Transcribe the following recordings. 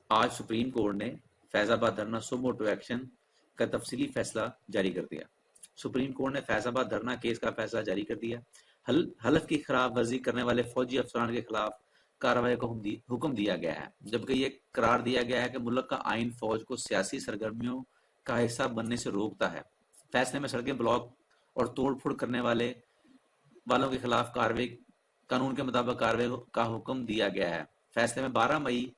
آج supreme court نے فیض آباد دھرنا سو موٹو ایکشن کا تفصیلی فیصلہ جاری کر دیا۔ سپریم کورٹ نے فیض آباد دھرنا کیس کا فیصلہ جاری کر دیا۔ حلف کی خلاف ورزی کرنے والے فوجی افسران کے خلاف کارروائی کا حکم دیا گیا ہے، جبکہ یہ قرار دیا گیا ہے کہ ملک کا آئین فوج کو سیاسی سرگرمیوں کا حصہ بننے سے روکتا ہے۔ فیصلے میں سڑکیں بلاک اور توڑ پھوڑ کرنے والوں کے خلاف کارروائی قانون کے مطابق کارروائی کا حکم دیا گیا ہے۔ فیصلے میں 12 مئی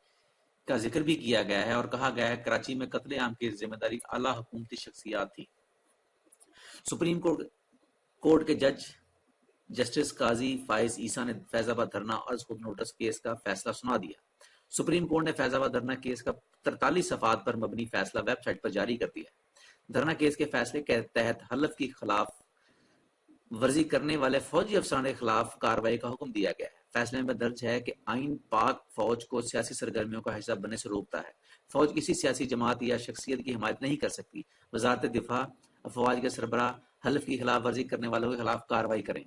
کا ذکر بھی کیا گیا ہے اور کہا گیا ہے کراچی میں قتل عام کی ذمہ داری اعلیٰ حکومتی شخصیات تھی۔ سپریم کورٹ کے جج جسٹس قاضی فائز عیسیٰ نے فیض آباد دھرنا از خود نوٹس کیس کا فیصلہ سنا دیا۔ سپریم کورٹ نے فیض آباد دھرنا کیس کا 43 صفحات پر مبنی فیصلہ ویب سائٹ پر جاری کر دیا ہے۔ دھرنا کیس کے فیصلے کے تحت حلف کی خلاف ورزی کرنے والے فوجی افسران کے خلاف کارروائی کا حکم دیا گیا ہے۔ فیصلے میں درج ہے کہ آئین پاک فوج کو سیاسی سرگرمیوں کا حصہ بننے سے روکتا ہے۔ فوج کسی سیاسی جماعت یا شخصیت کی حمایت نہیں کر سکتی۔ وزارت دفاع افواج کے سربراہ حلف کی خلاف ورزی کرنے والوں کے خلاف کارروائی کریں۔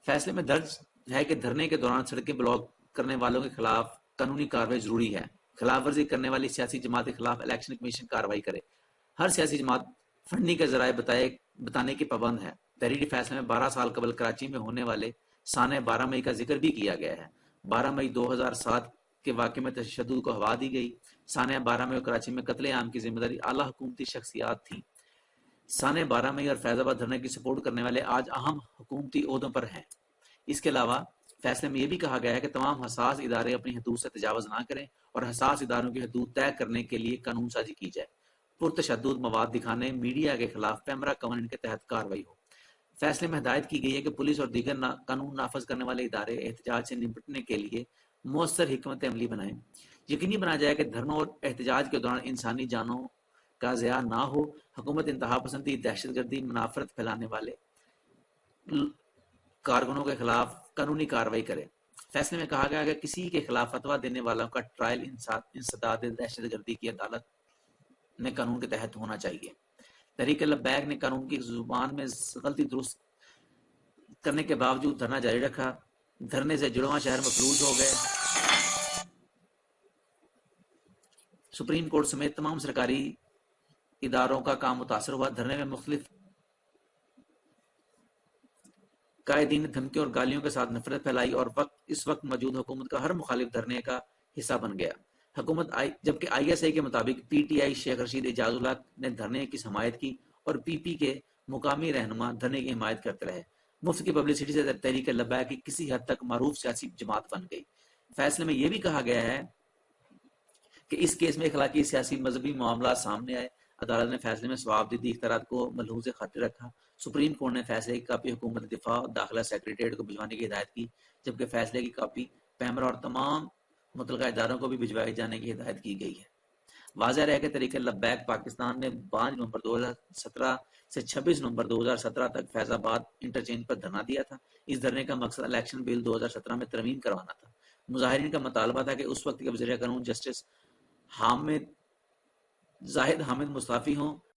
فیصلے میں درج ہے کہ دھرنے کے دوران سڑکیں بلاک کرنے والوں کے خلاف قانونی کارروائی ضروری ہے۔ خلاف ورزی کرنے والی سیاسی جماعت کے خلاف الیکشن کمیشن کارروائی کرے۔ ہر سیاسی جماعت فنڈنگ کے ذرائع بتانے کی پابند ہے۔ تحریری فیصلے میں 12 سال قبل کراچی میں ہونے والے سانحہ 12 مئی کا ذکر بھی کیا گیا ہے۔ 12 مئی 2007 کے واقعے میں تشدد کو ہوا دی گئی۔ سانحہ 12 مئی اور کراچی میں قتل عام کی ذمہ داری اعلیٰ حکومتی شخصیات تھیں۔ سانحہ 12 مئی اور فیض آباد دھرنے کی سپورٹ کرنے والے آج اہم حکومتی عہدوں پر ہیں۔ اس کے علاوہ فیصلے میں یہ بھی کہا گیا ہے کہ تمام حساس ادارے اپنی حدود سے تجاوز نہ کریں اور حساس اداروں کی حدود طے کرنے کے لیے قانون سازی کی جائے۔ پرتشدد مواد دکھانے میڈیا کے خلاف پیمرا قوانین کے تحت کارروائی ہو۔ فیصلے میں ہدایت کی گئی ہے کہ پولیس اور دیگر قانون نافذ کرنے والے ادارے احتجاج سے نمٹنے کے لیے مؤثر حکمت عملی بنائیں۔ یقینی بنایا جائے کہ دھرنوں اور احتجاج کے دوران انسانی جانوں کا ضیاع نہ ہو۔ حکومت انتہا پسندی، دہشت گردی، منافرت پھیلانے والے کارکنوں کے خلاف قانونی کارروائی کرے۔ فیصلے میں کہا گیا کہ کسی کے خلاف فتویٰ دینے والوں کا ٹرائل انسداد دہشت گردی کی عدالت میں قانون کے تحت ہونا چاہیے۔ تحریک لبیک نے قانون کی زبان میں غلطی درست کرنے کے باوجود دھرنا جاری رکھا۔ دھرنے سے جڑواں شہر مفلوج ہو گئے۔ سپریم کورٹ سمیت تمام سرکاری اداروں کا کام متاثر ہوا۔ دھرنے میں مختلف قائدین نے دھمکیوں اور گالیوں کے ساتھ نفرت پھیلائی اور اس وقت موجود حکومت کا ہر مخالف دھرنے کا حصہ بن گیا۔ جبکہ آئی ایس آئی کے مطابق P T I Sheikh Rashid اعجاز اللہ نے دھرنے کی حمایت کی اور پی پی کے مقامی رہنما دھرنے کی حمایت کرتے رہے۔ مفت کی پبلسٹی سے تحریک لبیک کی کسی حد تک معروف سیاسی جماعت بن گئی۔ فیصلے میں یہ بھی کہا گیا ہے کہ اس کیس میں اخلاقی، سیاسی، مذہبی معاملات سامنے آئے۔ عدالت نے فیصلے میں ثوابدیدی اختیارات کو ملحوظ خاطر رکھا۔ سپریم کورٹ نے فیصلے کی کاپی حکومت دفاع اور داخلہ سیکریٹریٹ کو بھجوانے کی ہدایت کی، جبکہ فیصلے کی کاپی پیمرا اور تمام متعلقہ اداروں کو بھی بھجوائے جانے کی ہدایت کی گئی ہے۔ واضح رہے کہ تحریک لبیک پاکستان نے 5 نومبر 2017 سے 26 نومبر 2017 تک فیض آباد انٹرچینج پر دھرنا دیا تھا۔ اس دھرنے کا مقصد الیکشن بل 2017 میں ترمیم کروانا تھا۔ مظاہرین کا مطالبہ تھا کہ اس وقت کے وزیر قانون جسٹس زاہد حامد مستعفی ہوں۔